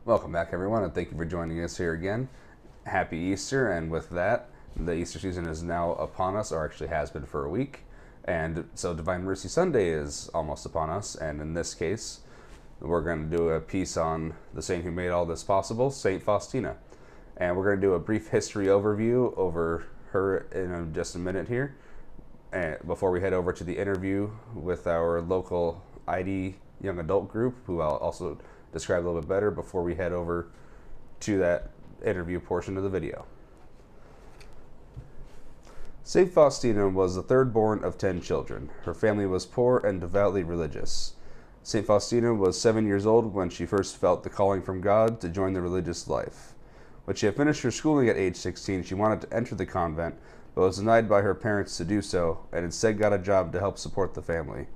Welcome back, everyone, and thank you for joining us here again. Happy Easter, and with that, the Easter season is now upon us, or actually has been for a week. And so Divine Mercy Sunday is almost upon us, and in this case, we're going to do a piece on the saint who made all this possible, St. Faustina. And we're going to do a brief history overview over her in just a minute here, and before we head over to the interview with our local ID young adult group, who I'll also describe a little bit better before we head over to that interview portion of the video. St. Faustina was the third born of 10 children. Her family was poor and devoutly religious. St. Faustina was 7 years old when she first felt the calling from God to join the religious life. When she had finished her schooling at age 16, she wanted to enter the convent, but was denied by her parents to do so, and instead got a job to help support the family.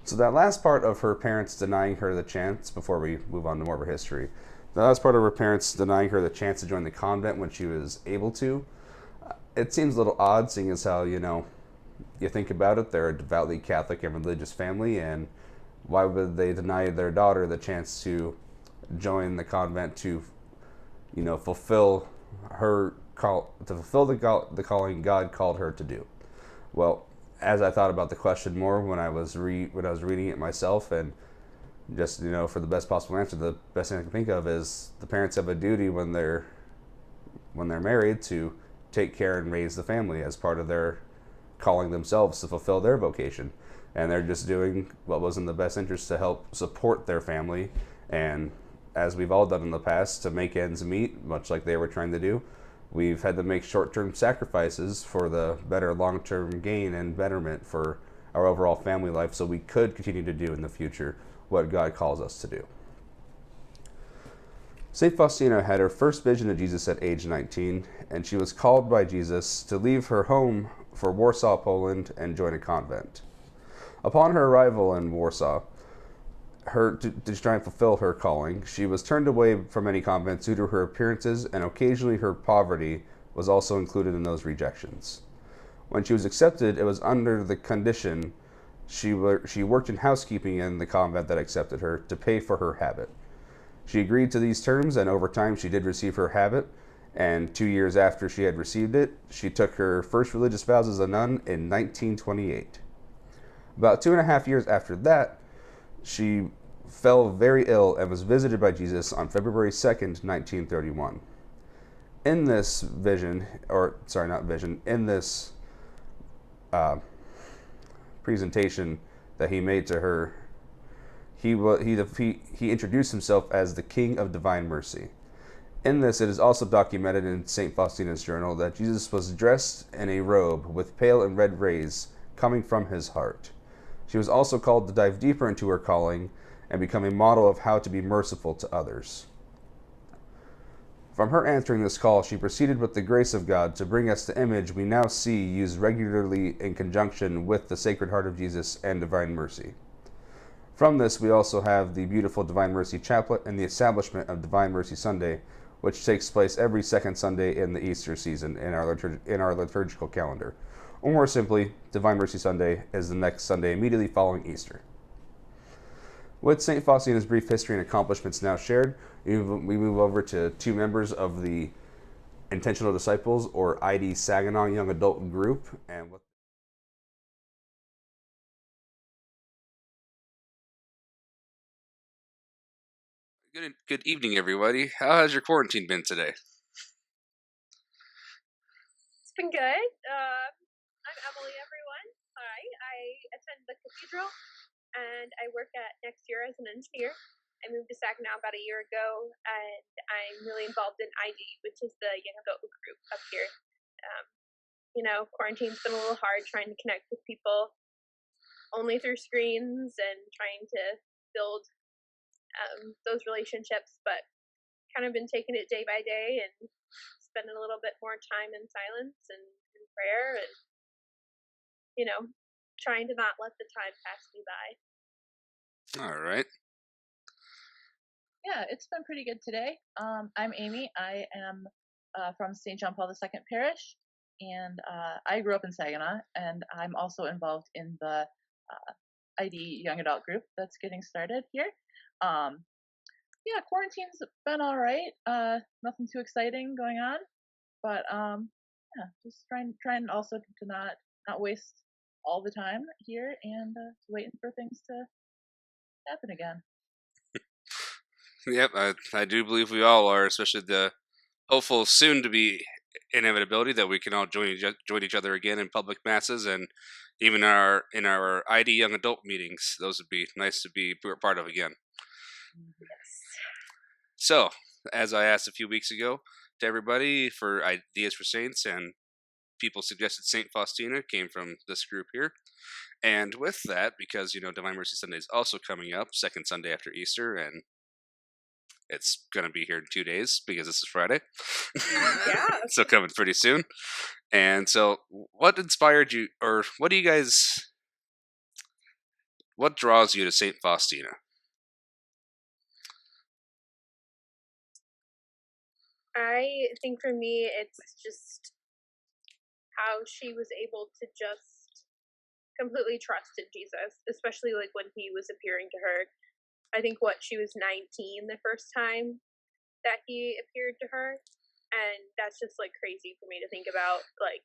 So that last part of her parents denying her the chance, before we move on to more of her history, the last part of her parents denying her the chance to join the convent when she was able to, it seems a little odd, seeing as how, you think about it, they're a devoutly Catholic and religious family, and why would they deny their daughter the chance to join the convent to, fulfill her call, to fulfill the calling God called her to do? Well, as I thought about the question more when I was reading it myself, and just for the best possible answer, the best thing I can think of is the parents have a duty when they're married to take care and raise the family as part of their calling themselves to fulfill their vocation, and they're just doing what was in the best interest to help support their family, and as we've all done in the past, to make ends meet, much like they were trying to do. We've had to make short-term sacrifices for the better long-term gain and betterment for our overall family life, so we could continue to do in the future what God calls us to do. St. Faustina had her first vision of Jesus at age 19, and she was called by Jesus to leave her home for Warsaw, Poland, and join a convent. Upon her arrival in Warsaw, to try and fulfill her calling, she was turned away from many convents due to her appearances, and occasionally her poverty was also included in those rejections. When she was accepted, it was under the condition she worked in housekeeping in the convent that accepted her to pay for her habit. She agreed to these terms, and over time she did receive her habit, and 2 years after she had received it, she took her first religious vows as a nun in 1928. About 2.5 years after that, she fell very ill and was visited by Jesus on February 2nd, 1931. In this vision, or sorry, not vision, in this uh, presentation that he made to her, he introduced himself as the King of Divine Mercy. In this, it is also documented in St. Faustina's journal that Jesus was dressed in a robe with pale and red rays coming from his heart. She was also called to dive deeper into her calling and become a model of how to be merciful to others. From her answering this call, she proceeded with the grace of God to bring us the image we now see used regularly in conjunction with the Sacred Heart of Jesus and Divine Mercy. From this, we also have the beautiful Divine Mercy Chaplet and the establishment of Divine Mercy Sunday, which takes place every second Sunday in the Easter season in our liturgical calendar. Or more simply, Divine Mercy Sunday is the next Sunday immediately following Easter. With St. Faustina's brief history and accomplishments now shared, we move over to two members of the Intentional Disciples, or ID Saginaw Young Adult Group, and what. Good evening, everybody. How has your quarantine been today? It's been good. I'm Emily, everyone. Hi. I attend the cathedral, and I work at Next Year as an engineer. I moved to Saginaw about a year ago, and I'm really involved in ID, which is the young adult group up here. Quarantine's been a little hard trying to connect with people only through screens and trying to build those relationships, but kind of been taking it day by day and spending a little bit more time in silence and in prayer and trying to not let the time pass me by. All right. Yeah, it's been pretty good today. I'm Amy. I am from St. John Paul II Parish, and I grew up in Saginaw, and I'm also involved in the ID Young Adult group that's getting started here. Yeah, quarantine's been all right. Nothing too exciting going on, but yeah, just trying also to not waste all the time here and waiting for things to happen again. Yep, I do believe we all are, especially the hopeful soon to be inevitability that we can all join each other again in public masses and even in our ID young adult meetings. Those would be nice to be part of again. Yes. So, as I asked a few weeks ago to everybody for ideas for saints, and people suggested St. Faustina came from this group here. And with that, because Divine Mercy Sunday is also coming up, second Sunday after Easter, and it's going to be here in 2 days because this is Friday. Yeah. So coming pretty soon. And so, what inspired you, or what draws you to St. Faustina? I think for me, it's just how she was able to just completely trust in Jesus, especially like when he was appearing to her. I think she was 19 the first time that he appeared to her. And that's just like crazy for me to think about, like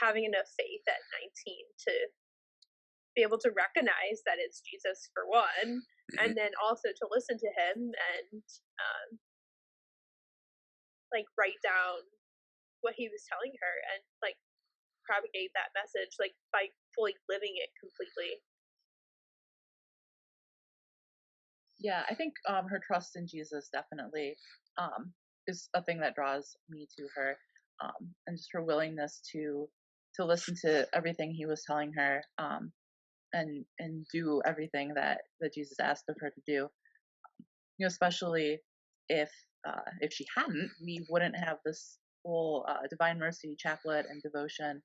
having enough faith at 19 to be able to recognize that it's Jesus for one, and then also to listen to him and like write down what he was telling her and like propagate that message like by fully living it completely. Yeah, I think her trust in Jesus definitely is a thing that draws me to her, and just her willingness to listen to everything he was telling her, and do everything that Jesus asked of her to do. Especially if if she hadn't, we wouldn't have this whole Divine Mercy chaplet and devotion.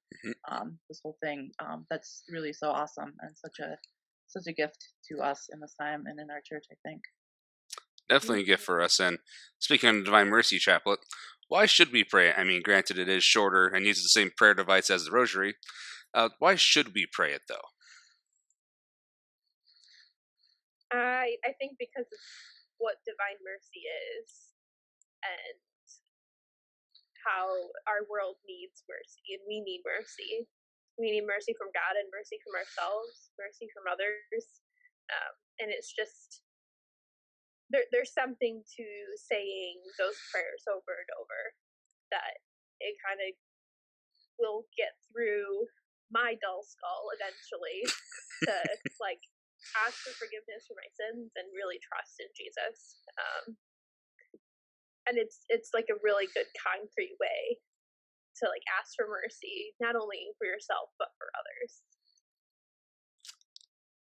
This whole thing that's really so awesome and such a gift to us in this time and in our church, I think. Definitely a gift for us. And speaking of Divine Mercy Chaplet, why should we pray? I mean, granted, it is shorter and uses the same prayer device as the Rosary. Why should we pray it, though? I think because of what divine mercy is and how our world needs mercy and we need mercy. We need mercy from God and mercy from ourselves, mercy from others. And it's just there's something to saying those prayers over and over that it kind of will get through my dull skull eventually to like ask for forgiveness for my sins and really trust in Jesus. And it's like a really good concrete way to like ask for mercy, not only for yourself but for others.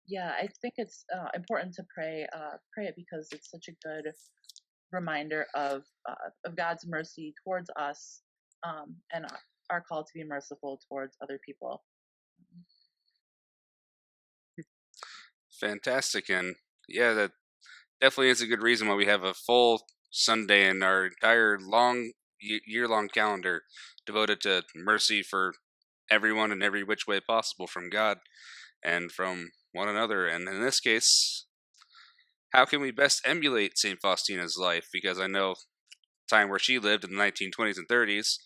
Yeah, I think it's important to pray it because it's such a good reminder of God's mercy towards us, and our call to be merciful towards other people. Fantastic. And yeah, that definitely is a good reason why we have a full Sunday in our entire year-long calendar devoted to mercy for everyone in every which way possible from God and from one another. And in this case, how can we best emulate St. Faustina's life? Because I know time where she lived in the 1920s and 30s,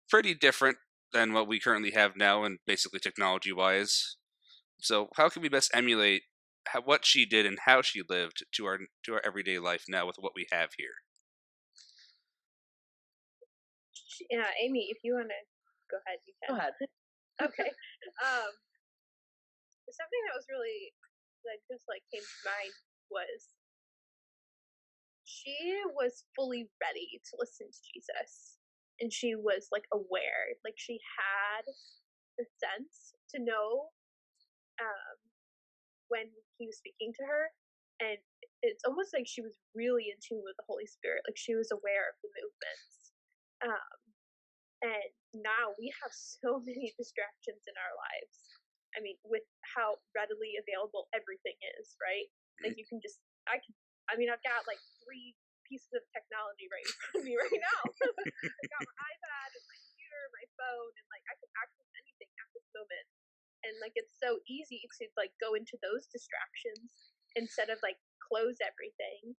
pretty different than what we currently have now, and basically technology-wise. So, how can we best emulate what she did and how she lived to our everyday life now with what we have here? Yeah, Amy, if you want to go ahead, you can. Go ahead. Okay. Something that was really that just like came to mind was she was fully ready to listen to Jesus, and she was like aware, like she had the sense to know um, when he was speaking to her, and it's almost like she was really in tune with the Holy Spirit, like she was aware of the movements. Um, and now we have so many distractions in our lives. I mean, with how readily available everything is, right? Like you can just, I've got like 3 pieces of technology right in front of me right now. I got my iPad and my computer, my phone, and like I can access anything at this moment. And like it's so easy to like go into those distractions instead of like close everything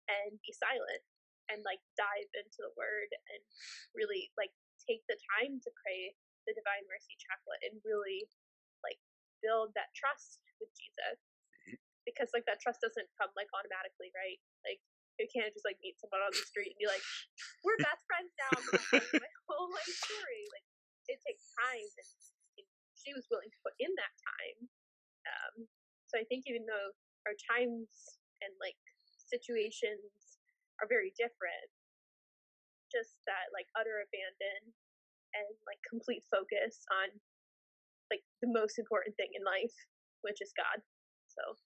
and be silent and like dive into the word and really like take the time to pray the Divine Mercy Chaplet and really like build that trust with Jesus, because like that trust doesn't come like automatically, right? Like you can't just like meet someone on the street and be like, we're best friends now, I'm gonna tell you my whole life story. Like it takes time, and she was willing to put in that time. So I think even though our times and like situations are very different, just that like utter abandon and like complete focus on like the most important thing in life, which is God. So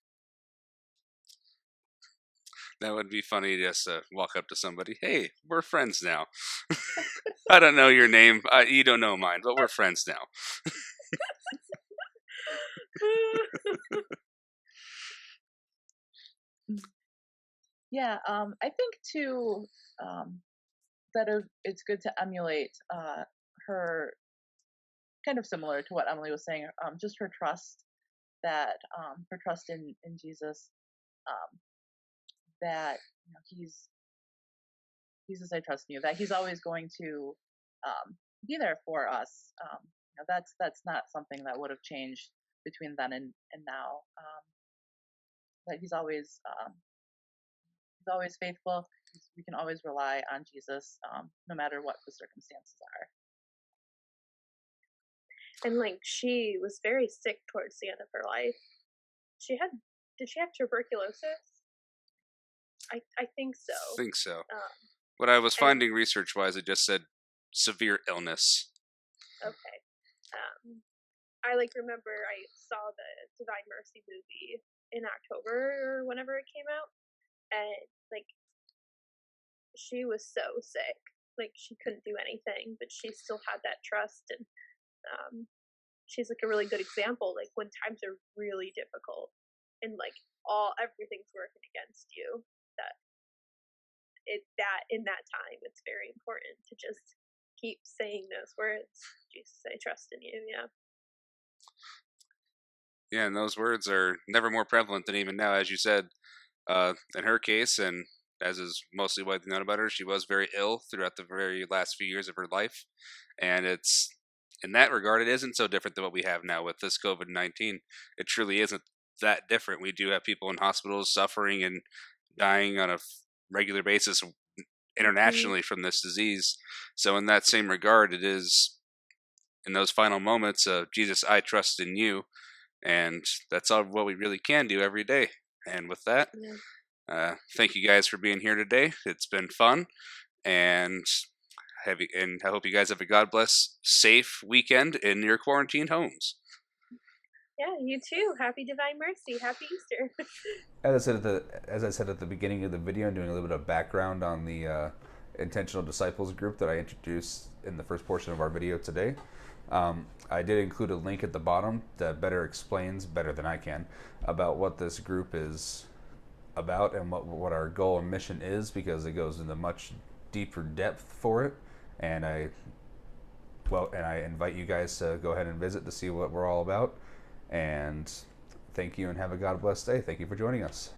that would be funny, just to walk up to somebody, hey, we're friends now. I don't know your name, you don't know mine, but we're friends now. Yeah, I think too that it's good to emulate her, kind of similar to what Emily was saying, just her trust, that her trust in Jesus, that he's Jesus, I trust in you, that he's always going to be there for us. That's not something that would have changed between then and now. That he's always faithful. We can always rely on Jesus, no matter what the circumstances are. And like she was very sick towards the end of her life. Did she have tuberculosis? I think so. I think so. What I was finding research-wise, it just said severe illness. Okay. I like remember I saw the Divine Mercy movie in October or whenever it came out, and like she was so sick, like she couldn't do anything, but she still had that trust, and she's like a really good example. Like when times are really difficult and like everything's working against you, that in that time it's very important to just keep saying those words. Jesus, I trust in you. Yeah. Yeah, and those words are never more prevalent than even now, as you said. In her case, and as is mostly widely known about her, she was very ill throughout the very last few years of her life. And it's, in that regard, it isn't so different than what we have now with this COVID-19. It truly isn't that different. We do have people in hospitals suffering and dying on a regular basis internationally from this disease. So in that same regard, it is in those final moments of Jesus, I trust in you. And that's all what we really can do every day. And with that, thank you guys for being here today. It's been fun, and I hope you guys have a God bless, safe weekend in your quarantined homes. Yeah, you too. Happy Divine Mercy. Happy Easter. As I said at the beginning of the video, I'm doing a little bit of background on the Intentional Disciples group that I introduced in the first portion of our video today. I did include a link at the bottom that better explains, better than I can, about what this group is about and what our goal and mission is, because it goes into much deeper depth for it. And I invite you guys to go ahead and visit to see what we're all about. And thank you, and have a God bless day. Thank you for joining us.